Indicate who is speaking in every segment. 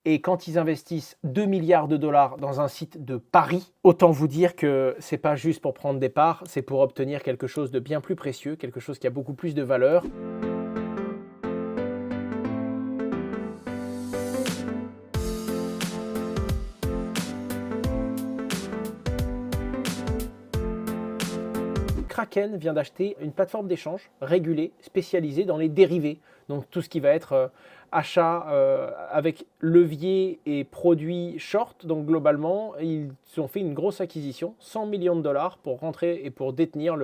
Speaker 1: Et quand ils investissent 2 milliards de dollars dans un site de paris, autant vous dire que c'est pas juste pour prendre des parts, c'est pour obtenir quelque chose de bien plus précieux, quelque chose qui a beaucoup plus de valeur. Kraken vient d'acheter une plateforme d'échange régulée, spécialisée dans les dérivés. Donc tout ce qui va être achat avec levier et produits short. Donc globalement, ils ont fait une grosse acquisition, 100 millions de dollars pour rentrer et pour détenir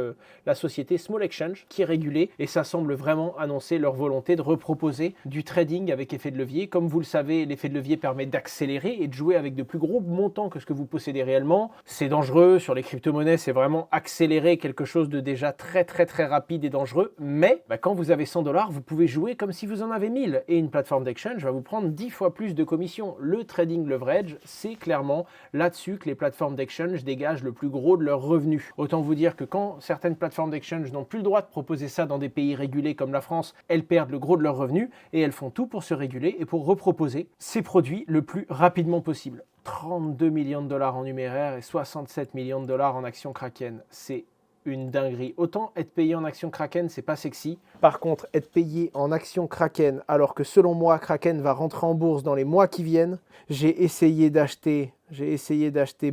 Speaker 1: la société Small Exchange qui est régulée. Et ça semble vraiment annoncer leur volonté de reproposer du trading avec effet de levier. Comme vous le savez, l'effet de levier permet d'accélérer et de jouer avec de plus gros montants que ce que vous possédez réellement. C'est dangereux. Sur les crypto-monnaies, c'est vraiment accélérer quelque chose de déjà très rapide et dangereux. Mais quand vous avez 100 dollars, vous pouvez jouer comme si vous en avez 1000. Et une plateforme d'exchange va vous prendre 10 fois plus de commissions. Le trading leverage, c'est clairement là-dessus que les plateformes d'exchange dégagent le plus gros de leurs revenus. Autant vous dire que quand certaines plateformes d'exchange n'ont plus le droit de proposer ça dans des pays régulés comme la France, elles perdent le gros de leurs revenus et elles font tout pour se réguler et pour reproposer ces produits le plus rapidement possible. 32 millions de dollars en numéraire et 67 millions de dollars en actions Kraken. C'est une dinguerie. Autant être payé en actions Kraken, c'est pas sexy. Par contre, être payé en actions Kraken, alors que selon moi, Kraken va rentrer en bourse dans les mois qui viennent. J'ai essayé d'acheter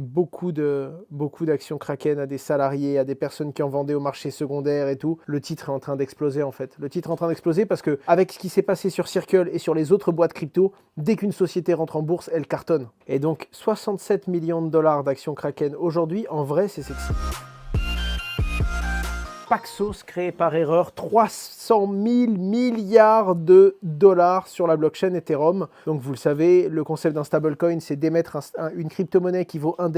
Speaker 1: beaucoup d'actions Kraken à des salariés, à des personnes qui en vendaient au marché secondaire et tout. Le titre est en train d'exploser en fait. Le titre est en train d'exploser parce que avec ce qui s'est passé sur Circle et sur les autres boîtes crypto, dès qu'une société rentre en bourse, elle cartonne. Et donc 67 millions de dollars d'actions Kraken aujourd'hui, en vrai, c'est sexy. Paxos crée par erreur 300 000 milliards de dollars sur la blockchain Ethereum. Donc vous le savez, le concept d'un stablecoin, c'est d'émettre une crypto-monnaie qui vaut 1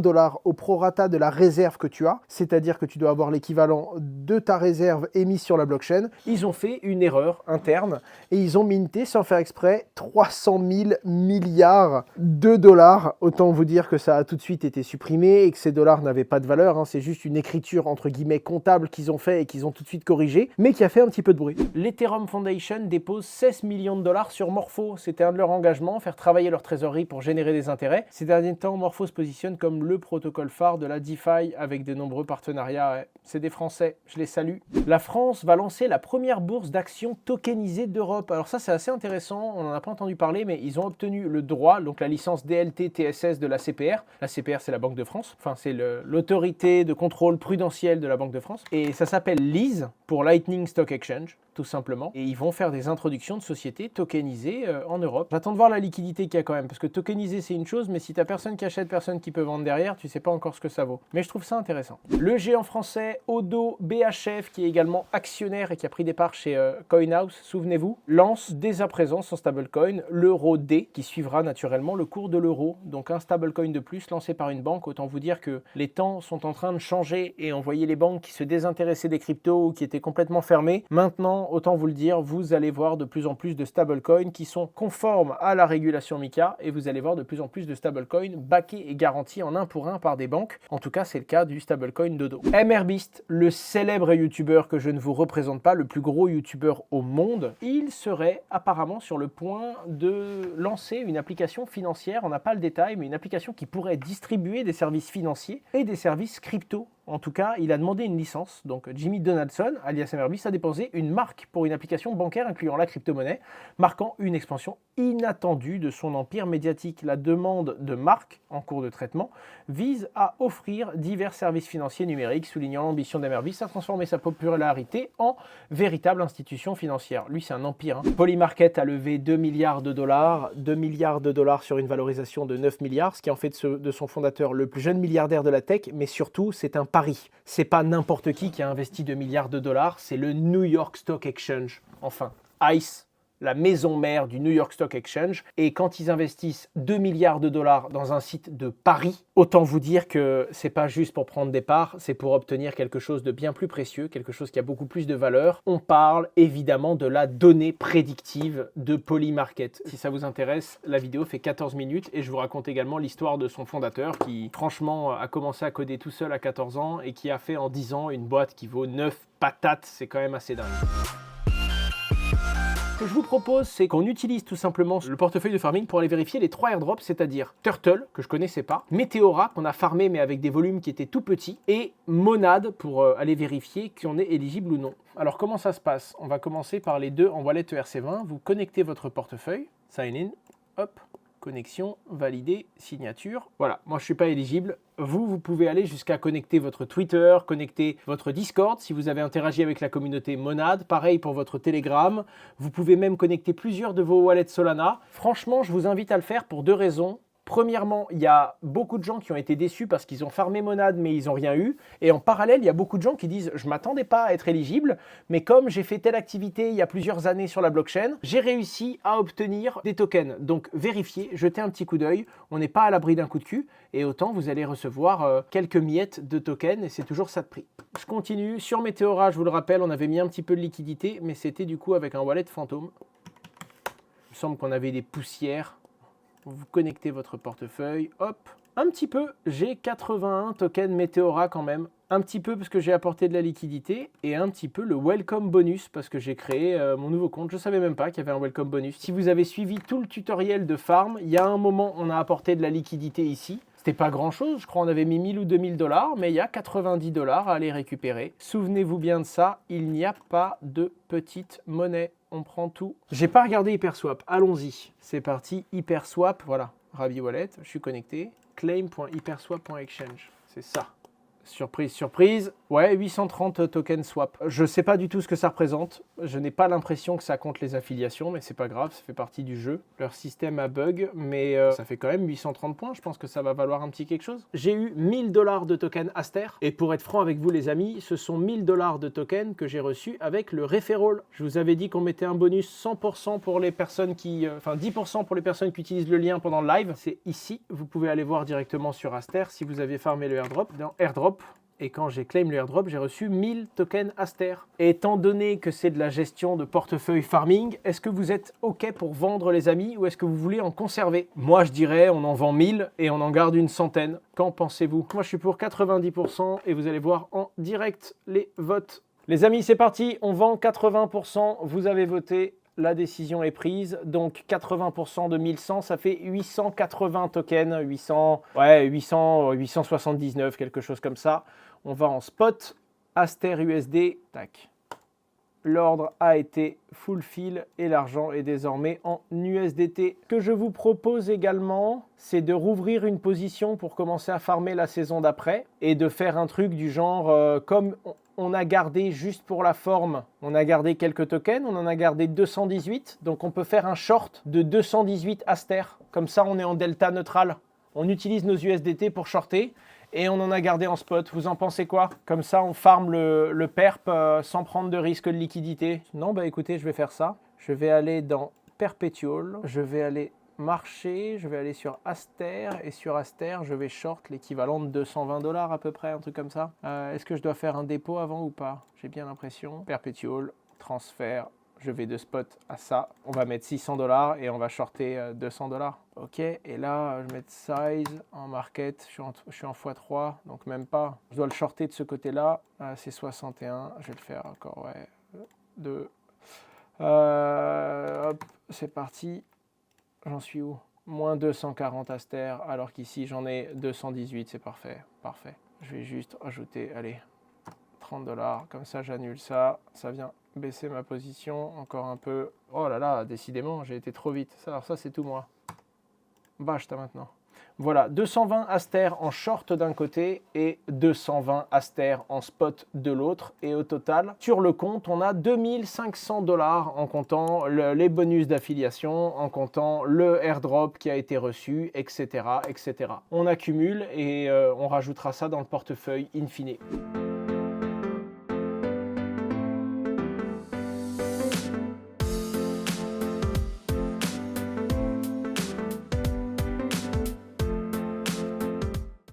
Speaker 1: dollar au prorata de la réserve que tu as. C'est-à-dire que tu dois avoir l'équivalent de ta réserve émise sur la blockchain. Ils ont fait une erreur interne et ils ont minté sans faire exprès 300 000 milliards de dollars. Autant vous dire que ça a tout de suite été supprimé et que ces dollars n'avaient pas de valeur. C'est juste une écriture entre guillemets comptable qu'ils ont fait et qu'ils ont tout de suite corrigé, mais qui a fait un petit peu de bruit. L'Ethereum Foundation dépose 16 millions de dollars sur Morpho. C'était un de leurs engagements, faire travailler leur trésorerie pour générer des intérêts. Ces derniers temps, Morpho se positionne comme le protocole phare de la DeFi avec de nombreux partenariats. C'est des Français, je les salue. La France va lancer la première bourse d'actions tokenisée d'Europe. Alors ça, c'est assez intéressant, on n'en a pas entendu parler, mais ils ont obtenu le droit, donc la licence DLT-TSS de la CPR. La CPR, c'est la Banque de France. Enfin, c'est l'autorité de contrôle prudentiel de la Banque de France. Et ça s'appelle LIS pour Lightning Stock Exchange, tout simplement. Et ils vont faire des introductions de sociétés tokenisées en Europe. J'attends de voir la liquidité qu'il y a quand même, parce que tokeniser c'est une chose, mais si t'as personne qui achète, personne qui peut vendre derrière, tu sais pas encore ce que ça vaut. Mais je trouve ça intéressant. Le géant français Odo BHF, qui est également actionnaire et qui a pris des parts chez CoinHouse, souvenez-vous, lance dès à présent son stablecoin, l'euro D, qui suivra naturellement le cours de l'euro. Donc un stablecoin de plus lancé par une banque. Autant vous dire que les temps sont en train de changer et on voyait les banques qui se désintéressaient des cryptos ou qui étaient complètement fermées. Maintenant, autant vous le dire, vous allez voir de plus en plus de stablecoins qui sont conformes à la régulation MiCA et vous allez voir de plus en plus de stablecoins backés et garantis en 1 pour 1 par des banques. En tout cas, c'est le cas du stablecoin Dodo. MRBeast, le célèbre youtubeur que je ne vous représente pas, le plus gros youtubeur au monde, il serait apparemment sur le point de lancer une application financière, on n'a pas le détail, mais une application qui pourrait distribuer des services financiers et des services crypto. En tout cas, il a demandé une licence. Donc Jimmy Donaldson, alias MRBeast, a déposé une marque pour une application bancaire incluant la crypto-monnaie, marquant une expansion inattendue de son empire médiatique. La demande de marque, en cours de traitement, vise à offrir divers services financiers numériques, soulignant l'ambition d'MRBeast à transformer sa popularité en véritable institution financière. Lui, c'est un empire. Polymarket a levé 2 milliards de dollars, 2 milliards de dollars sur une valorisation de 9 milliards, ce qui en fait de son fondateur le plus jeune milliardaire de la tech, mais surtout, c'est un pari. C'est pas n'importe qui a investi 2 milliards de dollars, c'est le New York Stock Exchange. Enfin, ICE, la maison mère du New York Stock Exchange. Et quand ils investissent 2 milliards de dollars dans un site de paris, autant vous dire que c'est pas juste pour prendre des parts, c'est pour obtenir quelque chose de bien plus précieux, quelque chose qui a beaucoup plus de valeur. On parle évidemment de la donnée prédictive de Polymarket. Si ça vous intéresse, la vidéo fait 14 minutes et je vous raconte également l'histoire de son fondateur qui franchement a commencé à coder tout seul à 14 ans et qui a fait en 10 ans une boîte qui vaut 9 patates. C'est quand même assez dingue. Ce que je vous propose, c'est qu'on utilise tout simplement le portefeuille de farming pour aller vérifier les 3 airdrops, c'est-à-dire Turtle, que je connaissais pas, Meteora, qu'on a farmé mais avec des volumes qui étaient tout petits, et Monad, pour aller vérifier qu'on est éligible ou non. Alors comment ça se passe? On va commencer par les deux en wallet ERC20. Vous connectez votre portefeuille, sign in, hop, connexion, valider, signature. Voilà, moi je ne suis pas éligible. Vous pouvez aller jusqu'à connecter votre Twitter, connecter votre Discord si vous avez interagi avec la communauté Monad. Pareil pour votre Telegram. Vous pouvez même connecter plusieurs de vos wallets Solana. Franchement, je vous invite à le faire pour 2 raisons. Premièrement, il y a beaucoup de gens qui ont été déçus parce qu'ils ont farmé Monad mais ils n'ont rien eu. Et en parallèle, il y a beaucoup de gens qui disent « je ne m'attendais pas à être éligible, mais comme j'ai fait telle activité il y a plusieurs années sur la blockchain, j'ai réussi à obtenir des tokens. » Donc vérifiez, jetez un petit coup d'œil, on n'est pas à l'abri d'un coup de cul et autant vous allez recevoir quelques miettes de tokens et c'est toujours ça de prix. Je continue, sur Meteora, je vous le rappelle, on avait mis un petit peu de liquidité, mais c'était du coup avec un wallet fantôme. Il me semble qu'on avait des poussières. Vous connectez votre portefeuille, hop, un petit peu, j'ai 81 tokens Meteora quand même, un petit peu parce que j'ai apporté de la liquidité et un petit peu le welcome bonus parce que j'ai créé mon nouveau compte, je ne savais même pas qu'il y avait un welcome bonus. Si vous avez suivi tout le tutoriel de farm, il y a un moment on a apporté de la liquidité ici, c'était pas grand chose, je crois on avait mis 1000 ou 2000 $, mais il y a 90 $ à aller récupérer. Souvenez-vous bien de ça, il n'y a pas de petite monnaie. On prend tout. J'ai pas regardé HyperSwap, allons-y. C'est parti, HyperSwap, voilà, Rabi Wallet, je suis connecté. Claim.hyperswap.exchange, c'est ça. Surprise, surprise. Ouais, 830 tokens swap. Je ne sais pas du tout ce que ça représente. Je n'ai pas l'impression que ça compte les affiliations, mais c'est pas grave, ça fait partie du jeu. Leur système a bug, mais ça fait quand même 830 points. Je pense que ça va valoir un petit quelque chose. J'ai eu 1000 $ de tokens Aster. Et pour être franc avec vous, les amis, ce sont 1000 $ de tokens que j'ai reçus avec le referral. Je vous avais dit qu'on mettait un bonus 100% pour les personnes qui... Enfin, 10% pour les personnes qui utilisent le lien pendant le live. C'est ici. Vous pouvez aller voir directement sur Aster si vous avez farmé le airdrop. Dans airdrop. Et quand j'ai claim le airdrop, j'ai reçu 1000 tokens Aster. Et étant donné que c'est de la gestion de portefeuille farming, est-ce que vous êtes OK pour vendre les amis ou est-ce que vous voulez en conserver? Moi, je dirais on en vend 1000 et on en garde une centaine. Qu'en pensez-vous? Moi, je suis pour 90% et vous allez voir en direct les votes. Les amis, c'est parti. On vend 80%. Vous avez voté. La décision est prise, donc 80% de 1100, ça fait 880 tokens, 879, quelque chose comme ça. On va en spot, Aster USD, tac. L'ordre a été fulfill et l'argent est désormais en USDT. Ce que je vous propose également, c'est de rouvrir une position pour commencer à farmer la saison d'après et de faire un truc du genre comme on a gardé juste pour la forme, on a gardé quelques tokens, on en a gardé 218, donc on peut faire un short de 218 Aster. Comme ça, on est en delta neutral. On utilise nos USDT pour shorter et on en a gardé en spot. Vous en pensez quoi? Comme ça, on farm le perp sans prendre de risque de liquidité. Non, bah écoutez, je vais faire ça. Je vais aller dans Perpetual, je vais aller marché, je vais aller sur Aster et sur Aster, je vais short l'équivalent de 220 $ à peu près, un truc comme ça. Est-ce que je dois faire un dépôt avant ou pas? J'ai bien l'impression. Perpetual, transfert, je vais de spot à ça. On va mettre 600 $ et on va shorter 200 $. Ok, et là, je vais mettre size en market, je suis en x3, donc même pas. Je dois le shorter de ce côté-là, c'est 61, je vais le faire encore, ouais, 2. Hop, c'est parti. J'en suis où? Moins 240 Aster, alors qu'ici j'en ai 218, c'est parfait, parfait. Je vais juste ajouter, allez, 30 $, comme ça j'annule ça, ça vient baisser ma position encore un peu. Oh là là, décidément, j'ai été trop vite. Alors ça c'est tout moi. Basta maintenant. Voilà, 220 Aster en short d'un côté et 220 Aster en spot de l'autre. Et au total, sur le compte, on a 2500 $ en comptant les bonus d'affiliation, en comptant le airdrop qui a été reçu, etc., etc. On accumule et on rajoutera ça dans le portefeuille in fine.